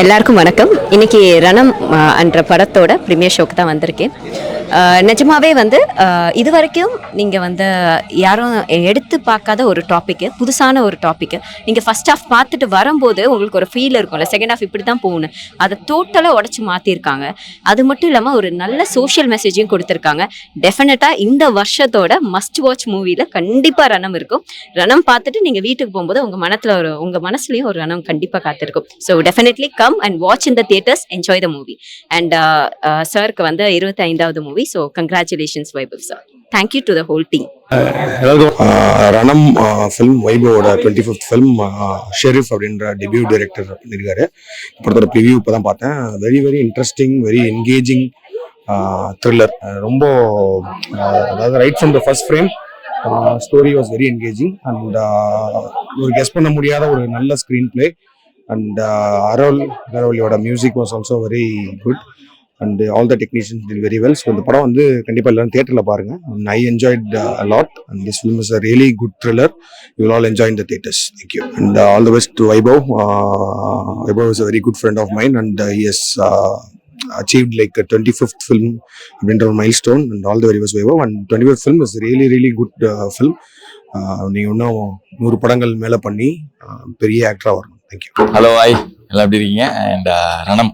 எல்லாருக்கும் வணக்கம். இன்னைக்கு ரணம் என்ற படத்தோட ப்ரீமியர் ஷோக்கு தான் வந்திருக்கேன். நிஜமாவே இது வரைக்கும் நீங்கள் யாரும் எடுத்து பார்க்காத ஒரு டாப்பிக்கு, புதுசான ஒரு டாப்பிக்கு. நீங்கள் ஃபர்ஸ்ட் ஹாஃப் பார்த்துட்டு வரும்போது உங்களுக்கு ஒரு ஃபீல் இருக்கும்ல, செகண்ட் ஹாஃப் இப்படி தான் போகணும். அதை டோட்டலாக உடச்சி மாற்றிருக்காங்க. அது மட்டும் இல்லாமல் ஒரு நல்ல சோஷியல் மெசேஜையும் கொடுத்துருக்காங்க. டெஃபினட்டாக இந்த வருஷத்தோட மஸ்ட் வாட்ச் மூவியில் கண்டிப்பாக ரணம் இருக்கும். ரணம் பார்த்துட்டு நீங்கள் வீட்டுக்கு போகும்போது உங்கள் மனசுலையும் ஒரு ரணம் கண்டிப்பாக காத்திருக்கும். So definitely come and watch in the theatres, enjoy the movie. And சாருக்கு 25வது movie. So congratulations Vaibhav sir. Thank you to the whole team. Ranam film வைபவோட 25th ஃபிலிம் ஷெரீஃப் அப்படின்ற டெபியூ டைரக்டர் பண்ணியிருக்காரு. படத்தோட ப்ரிவியூ இப்போ தான் பார்த்தேன். Very very interesting, very engaging thriller. ரொம்ப அதாவது right from the first frame story was very engaging and ஒரு கெஸ் பண்ண முடியாத ஒரு நல்ல screenplay. And அரவலியோட music was also very good and all the technicians did very well. So இந்த படம் கண்டிப்பா எல்லாரும் தியேட்டர்ல பாருங்க. I enjoyed a lot and this film is a really good thriller. You will all enjoy in the theaters. Thank you and all the best to Vaibhav. Vaibhav is a very good friend of mine and he has achieved like a 25th film அப்படின்ற ஒரு milestone and all the very best Vaibhav. And 25th film is really really good film. நீங்க இன்னும் 100 படங்கள் மேல பண்ணி பெரிய ஆக்டரா வரணும். Thank you. Hello hi, எல்லாம் எப்படி இருக்கீங்க? அண்ட் ரணம்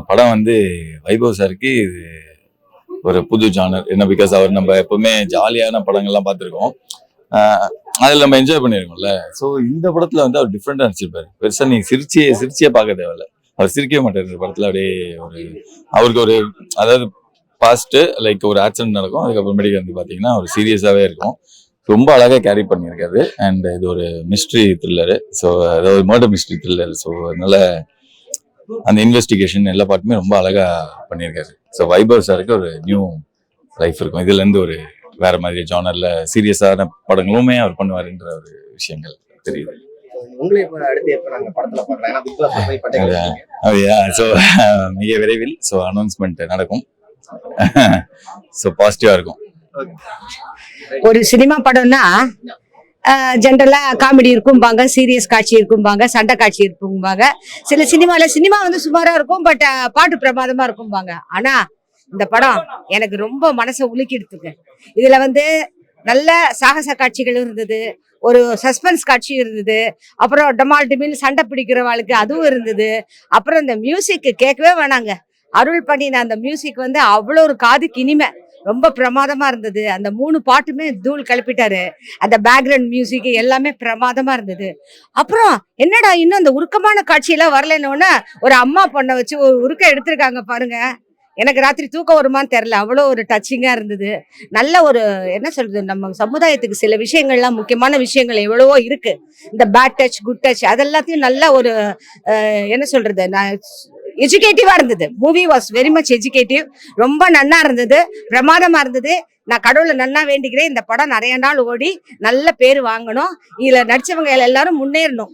படம் வைபவ் சாருக்கு இது ஒரு புது ஜானர். என்ன பிகாஸ் அவர் நம்ம எப்பவுமே ஜாலியான படங்கள்லாம் பார்த்துருக்கோம், அதில் நம்ம என்ஜாய் பண்ணியிருக்கோம்ல. ஸோ இந்த படத்தில் அவர் டிஃப்ரெண்டாக நடிச்சிருப்பாரு. பெருசாக நீங்கள் சிரிச்சியே பார்க்க தேவையில்ல. அவர் சிரிக்கவே மாட்டார் இந்த படத்தில். அப்படியே அவருக்கு அதாவது பாஸ்ட்டு லைக் ஒரு ஆக்சிடென்ட் நடக்கும், அதுக்கப்புறமேட்டுக்கு பார்த்தீங்கன்னா அவர் சீரியஸாகவே இருக்கும். ரொம்ப அழகாக கேரி பண்ணியிருக்காரு. அண்ட் இது ஒரு மிஸ்ட்ரி த்ரில்லரு. ஸோ அதாவது மர்டர் மிஸ்ட்ரி த்ரில்லர். ஸோ அதனால அந்த இன்வெஸ்டிகேஷன் எல்லா பாட்டுமே ரொம்ப அழகா பண்ணியிருக்காரு. ஸோ வைபவ் சாருக்கு ஒரு நியூ லைஃப் இருக்கும். இதுல இருந்து ஒரு வேற மாதிரி ஜானர்ல சீரியஸான படங்களுமே அவர் பண்ணுவாருன்ற ஒரு விஷயங்கள் தெரியுது. ஸோ மிக விரைவில் அனௌன்ஸ்மெண்ட் நடக்கும். ஸோ பாசிட்டிவா இருக்கும். ஒரு சினிமா படம்னா ஜென்ரலா காமெடி இருக்கும்பாங்க, சீரியஸ் காட்சி இருக்கும்பாங்க, சண்டை காட்சி இருக்கும்பாங்க. சில சினிமா சுமாரா இருக்கும், பட் பாட்டு பிரமாதமா இருக்கும்பாங்க. ஆனா இந்த படம் எனக்கு ரொம்ப மனசை உலுக்கிடுத்துங்க. இதுல நல்ல சாகச காட்சிகள் இருந்தது, ஒரு சஸ்பென்ஸ் காட்சி இருந்தது, அப்புறம் டமால் டிமில் சண்டை பிடிக்கிறவாளுக்கு அதுவும் இருந்தது. அப்புறம் இந்த மியூசிக் கேட்கவே வேணாங்க. அருள் பண்ணின அந்த மியூசிக் அவ்வளோ ஒரு காதுக்கு இனிமை, ரொம்ப பிரமாதமா இருந்தது. அந்த 3 பாட்டுமே தூள் கிளப்பிட்டாரு. அந்த பேக்ரவுண்ட் மியூசிக் எல்லாமே பிரமாதமா இருந்தது. அப்புறம் என்னடா இன்னும் அந்த உருக்கமான காட்சியெல்லாம் வரலன்னு ஒரு அம்மா பொண்ணை வச்சு ஒரு உருக்கம் எடுத்திருக்காங்க பாருங்க. எனக்கு ராத்திரி தூக்கம் வருமானு தெரியல, அவ்வளோ ஒரு டச்சிங்கா இருந்தது. நல்ல ஒரு என்ன சொல்றது, நம்ம சமுதாயத்துக்கு சில விஷயங்கள்லாம், முக்கியமான விஷயங்கள் எவ்வளவோ இருக்கு. இந்த பேட் டச் குட் டச் அதெல்லாத்தையும் நல்ல ஒரு என்ன சொல்றது, எஜுகேட்டிவா இருந்தது. Movie was very much educative. ரொம்ப நன்னா இருந்தது, பிரமாதமா இருந்தது. நான் கடவுளை நன்னா வேண்டிக்கிறேன், இந்த படம் நிறைய நாள் ஓடி நல்ல பேர் வாங்கணும். இதுல நடிச்சவங்க எல்லாரும் முன்னேறணும்.